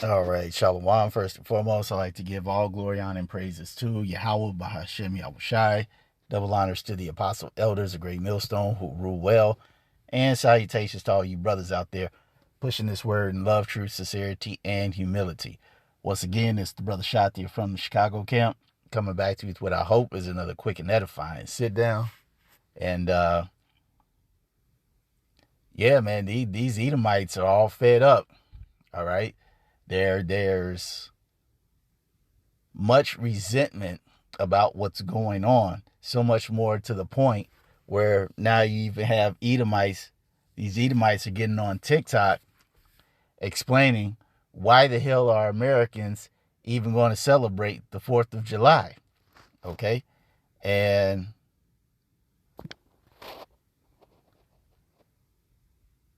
All right, Shalom. First and foremost, I'd like to give all glory, honor, and praises to Yahweh, Bahashem, Yahushai. Double honors to the apostle elders, a great millstone who rule well. And salutations to all you brothers out there pushing this word in love, truth, sincerity, and humility. Once again, it's the brother Shatia from the Chicago camp, coming back to you with what I hope is another quick and edifying sit down. And yeah, man, these Edomites are all fed up. All right. There's much resentment about what's going on. So much more to the point where now you even have Edomites. These Edomites are getting on TikTok explaining why the hell are Americans even going to celebrate the 4th of July. Okay. And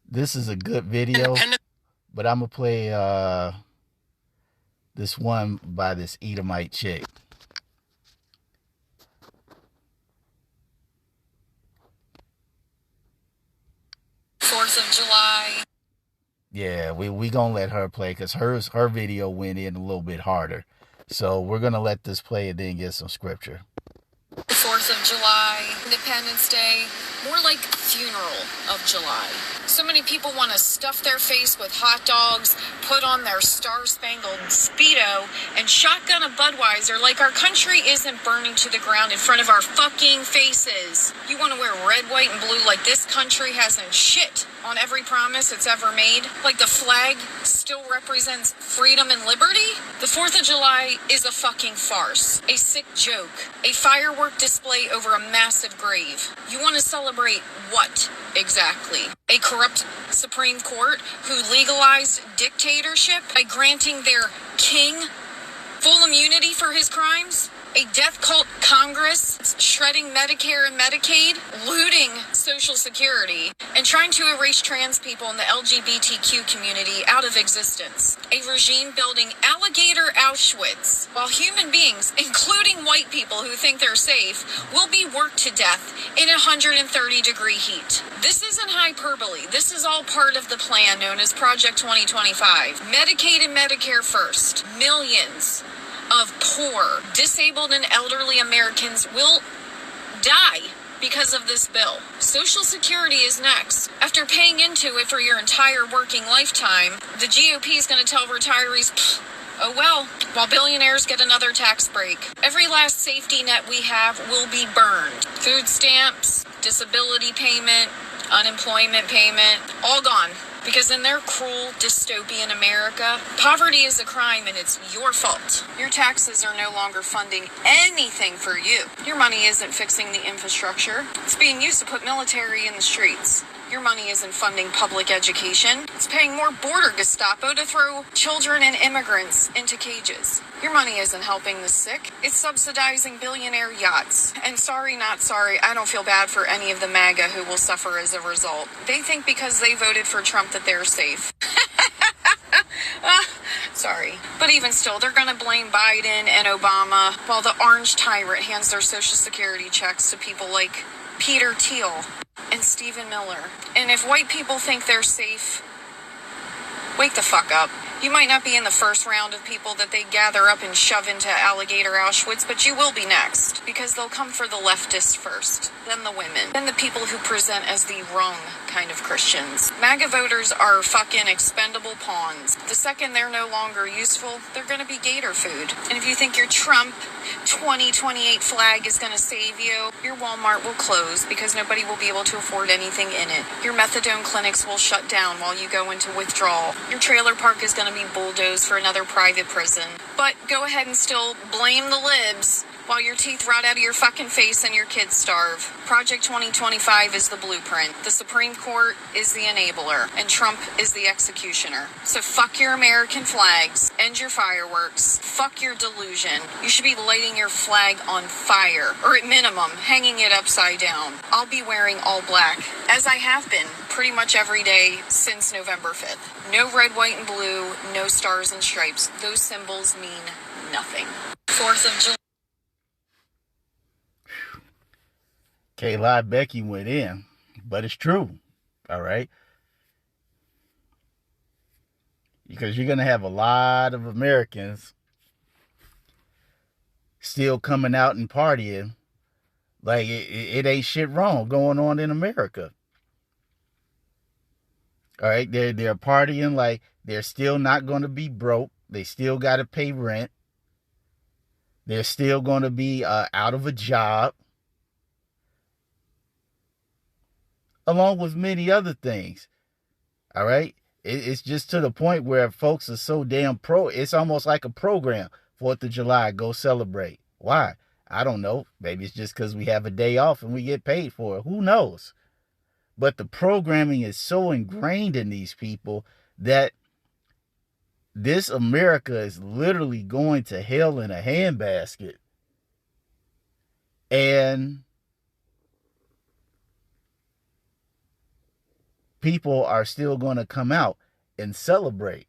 this is a good video, but I'm going to play this one by this Edomite chick. 4th of July. Yeah, we gonna let her play because her video went in a little bit harder. So we're gonna let this play and then get some scripture. The 4th of July, Independence Day, more like funeral of July. So many people want to stuff their face with hot dogs, put on their star-spangled Speedo, and shotgun a Budweiser like our country isn't burning to the ground in front of our fucking faces. You want to wear red, white, and blue like this country hasn't shit on every promise it's ever made? Like the flag still represents freedom and liberty? The 4th of July is a fucking farce, a sick joke, a firework display over a massive grave. You want to celebrate what exactly? A corrupt Supreme Court who legalized dictatorship by granting their king full immunity for his crimes? A death cult Congress shredding Medicare and Medicaid, looting Social Security, and trying to erase trans people in the LGBTQ community out of existence. A regime building alligator Auschwitz, while human beings, including white people who think they're safe, will be worked to death in 130-degree heat. This isn't hyperbole. This is all part of the plan known as Project 2025. Medicaid and Medicare first. Millions of poor, disabled, and elderly Americans will die because of this bill. Social Security is next. After paying into it for your entire working lifetime, the GOP is going to tell retirees, oh well, while billionaires get another tax break. Every last safety net we have will be burned. Food stamps, disability payment, unemployment payment, all gone. Because in their cruel, dystopian America, poverty is a crime and it's your fault. Your taxes are no longer funding anything for you. Your money isn't fixing the infrastructure. It's being used to put military in the streets. Your money isn't funding public education. It's paying more border Gestapo to throw children and immigrants into cages. Your money isn't helping the sick. It's subsidizing billionaire yachts. And sorry, not sorry, I don't feel bad for any of the MAGA who will suffer as a result. They think because they voted for Trump that they're safe. Sorry. But even still, they're going to blame Biden and Obama while the orange tyrant hands their Social Security checks to people like Peter Thiel and Stephen Miller. And if white people think they're safe, wake the fuck up. You might not be in the first round of people that they gather up and shove into alligator Auschwitz, but you will be next, because they'll come for the leftists first, then the women, then the people who present as the wrong kind of Christians. MAGA voters are fucking expendable pawns. The second they're no longer useful, they're gonna be gator food. And if you think your Trump 2028 flag is gonna save you, your Walmart will close because nobody will be able to afford anything in it. Your methadone clinics will shut down while you go into withdrawal. Your trailer park is gonna be bulldozed for another private prison. But go ahead and still blame the libs while your teeth rot out of your fucking face and your kids starve. Project 2025 is the blueprint. The Supreme Court is the enabler, and Trump is the executioner. So fuck your American flags, end your fireworks, fuck your delusion. You should be lighting your flag on fire, or at minimum, hanging it upside down. I'll be wearing all black, as I have been pretty much every day since November 5th. No red, white, and blue, no stars and stripes. Those symbols mean nothing. 4th of July. Kayla Becky went in, but it's true. All right. because you're going to have a lot of Americans still coming out and partying like it ain't shit wrong going on in America. All right, they're partying like they're still not going to be broke. They still got to pay rent. They're still going to be out of a job, along with many other things. All right, it's just to the point where folks are so damn pro. It's almost like a program. 4th of July, go celebrate. Why? I don't know. Maybe it's just because we have a day off and we get paid for it. Who knows? But the programming is so ingrained in these people that this America is literally going to hell in a handbasket. And people are still going to come out and celebrate.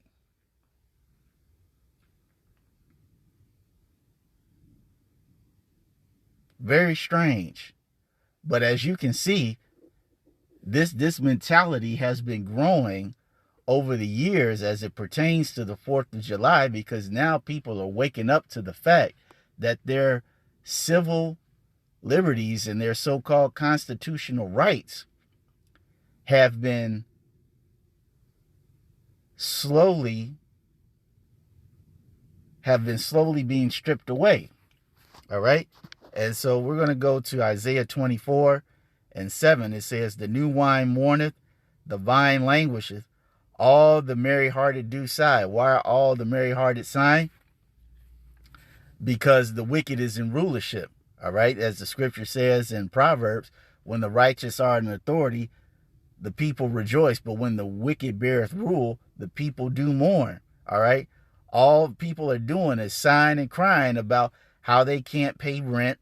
Very strange. But as you can see, this mentality has been growing over the years as it pertains to the 4th of July, because now people are waking up to the fact that their civil liberties and their so-called constitutional rights have been slowly being stripped away. All right? And so we're going to go to Isaiah 24:7. It says, the new wine mourneth, the vine languisheth, all the merry-hearted do sigh. Why are all the merry-hearted sighing? Because the wicked is in rulership. All right? As the scripture says in Proverbs, when the righteous are in authority, the people rejoice. But when the wicked beareth rule, the people do mourn. All right? All people are doing is sighing and crying about how they can't pay rent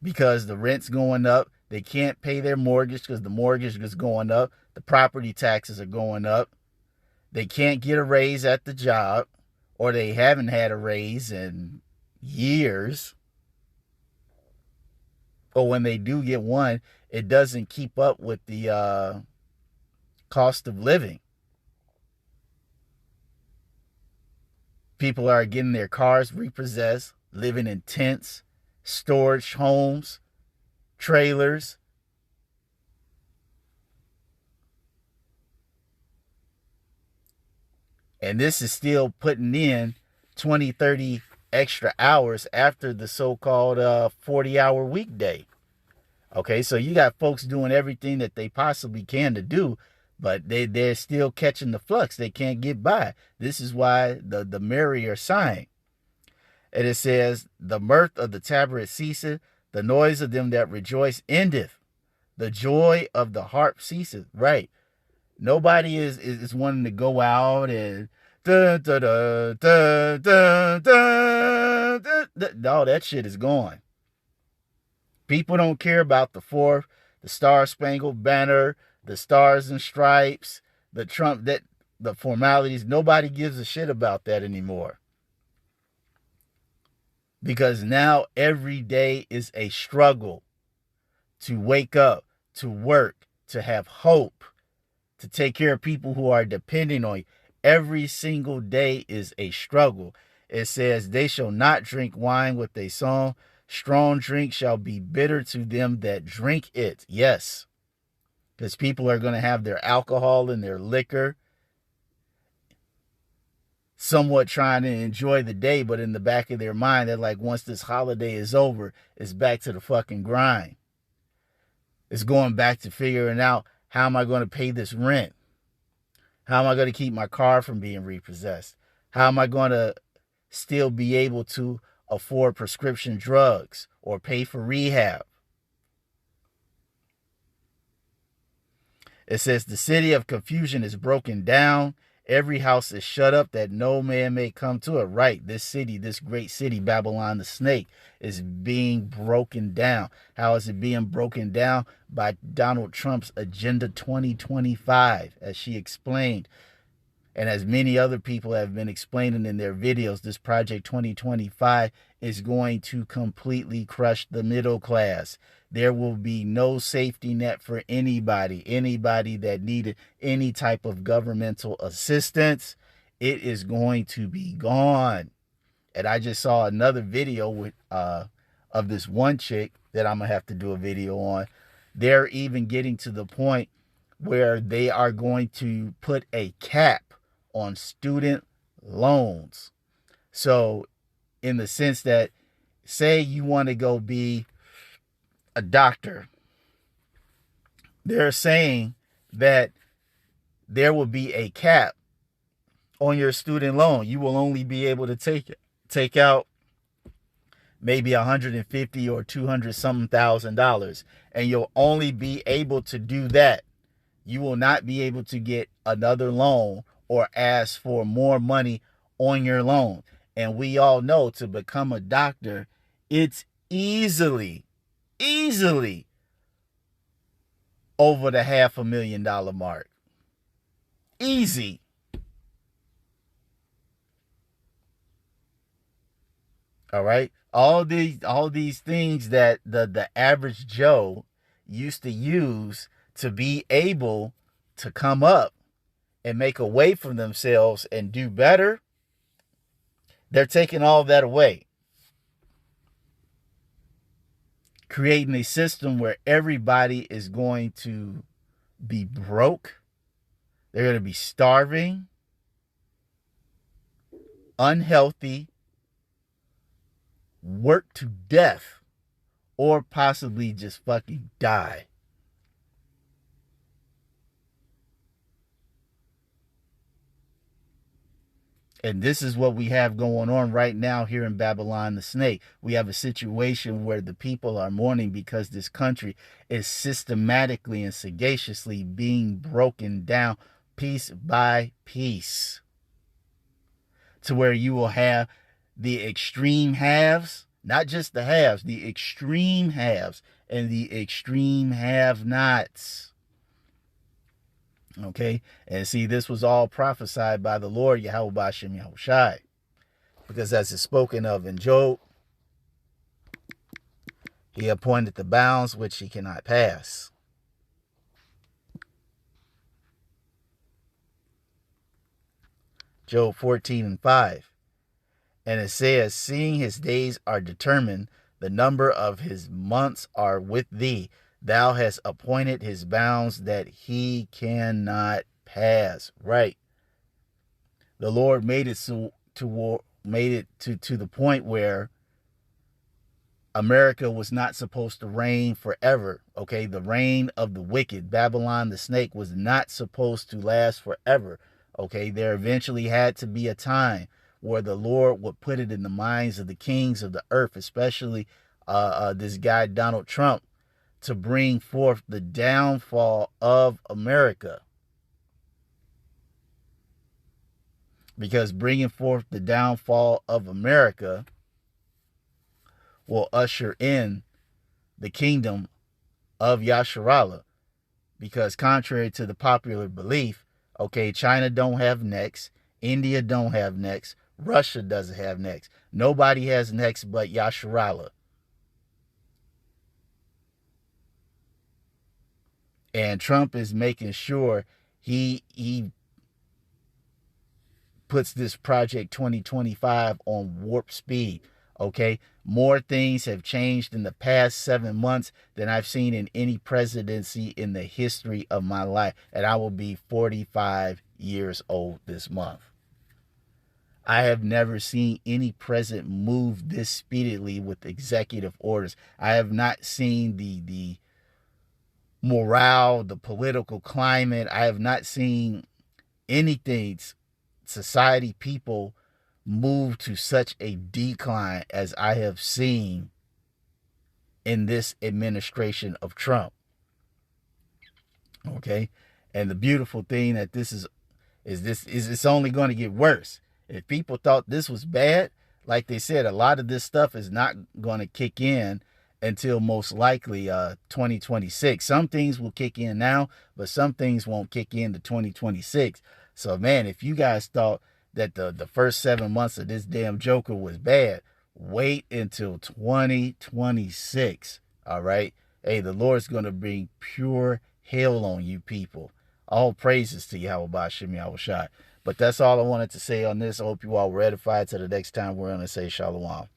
because the rent's going up. They can't pay their mortgage because the mortgage is going up. The property taxes are going up. They can't get a raise at the job, or they haven't had a raise in years. Or when they do get one, it doesn't keep up with the cost of living. People are getting their cars repossessed, living in tents, storage homes, trailers. And this is still putting in 20, 30 extra hours after the so-called 40-hour weekday. Okay, so you got folks doing everything that they possibly can to do, but they're still catching the flux. They can't get by. This is why the merry are sighing. And it says, the mirth of the tabrets ceaseth, the noise of them that rejoice endeth. The joy of the harp ceaseth. Right. Nobody is wanting to go out and all that shit is gone. People don't care about the 4th, the Star Spangled Banner, the Stars and Stripes, the Trump, the formalities. Nobody gives a shit about that anymore. Because now every day is a struggle to wake up, to work, to have hope, to take care of people who are depending on you. Every single day is a struggle. It says, they shall not drink wine with a song. Strong drink shall be bitter to them that drink it. Yes. Because people are going to have their alcohol and their liquor, somewhat trying to enjoy the day, but in the back of their mind, they're like, once this holiday is over, it's back to the fucking grind. It's going back to figuring out, how am I going to pay this rent? How am I going to keep my car from being repossessed? How am I going to still be able to afford prescription drugs or pay for rehab? It says, the city of confusion is broken down. Every house is shut up that no man may come to it. Right, this city, this great city, Babylon the snake, is being broken down. How is it being broken down? By Donald Trump's Agenda 2025, as she explained. And as many other people have been explaining in their videos, this Project 2025 is going to completely crush the middle class. There will be no safety net for anybody that needed any type of governmental assistance, It is going to be gone. And I just saw another video with of this one chick that I'm gonna have to do a video on. They're even getting to the point where they are going to put a cap on student loans. So, in the sense that, say you want to go be a doctor, they're saying that there will be a cap on your student loan. You will only be able to take out maybe $150 or $200 something thousand, and you'll only be able to do that. You will not be able to get another loan or ask for more money on your loan. And we all know, to become a doctor, it's easily over the $500,000 mark. Easy. All right. All these things that the average Joe used to use to be able to come up and make a way for themselves and do better, they're taking all that away. Creating a system where everybody is going to be broke. They're going to be starving, unhealthy, work to death, or possibly just fucking die. And this is what we have going on right now here in Babylon the Snake. We have a situation where the people are mourning because this country is systematically and sagaciously being broken down piece by piece, to where you will have the extreme haves, not just the haves, the extreme haves and the extreme have-nots. Okay, and see, this was all prophesied by the Lord Yahweh B'Shem Yahushai, because as is spoken of in Job, he appointed the bounds which he cannot pass. Job 14:5. And it says, seeing his days are determined, the number of his months are with thee. Thou hast appointed his bounds that he cannot pass. Right. The Lord made it to the point where America was not supposed to reign forever. Okay, the reign of the wicked, Babylon the Snake, was not supposed to last forever. Okay, there eventually had to be a time where the Lord would put it in the minds of the kings of the earth, especially this guy Donald Trump, to bring forth the downfall of America. Because bringing forth the downfall of America will usher in the kingdom of Yasharallah. Because contrary to the popular belief, okay, China don't have necks, India don't have necks, Russia doesn't have necks. Nobody has necks but Yasharallah. And Trump is making sure he puts this Project 2025 on warp speed. Okay, more things have changed in the past 7 months than I've seen in any presidency in the history of my life. And I will be 45 years old this month. I have never seen any president move this speedily with executive orders. I have not seen the morale, the political climate. I have not seen anything, society, people move to such a decline as I have seen in this administration of Trump. Okay, and the beautiful thing that this is it's only going to get worse. If people thought this was bad, like they said, a lot of this stuff is not going to kick in until most likely 2026. Some things will kick in now, but some things won't kick in to 2026. So, man, if you guys thought that the first 7 months of this damn Joker was bad, wait until 2026. All right? Hey, the Lord's going to bring pure hell on you people. All praises to Yahweh B'Shem Yahushai. But that's all I wanted to say on this. I hope you all were edified. Till the next time, we're going to say shalom.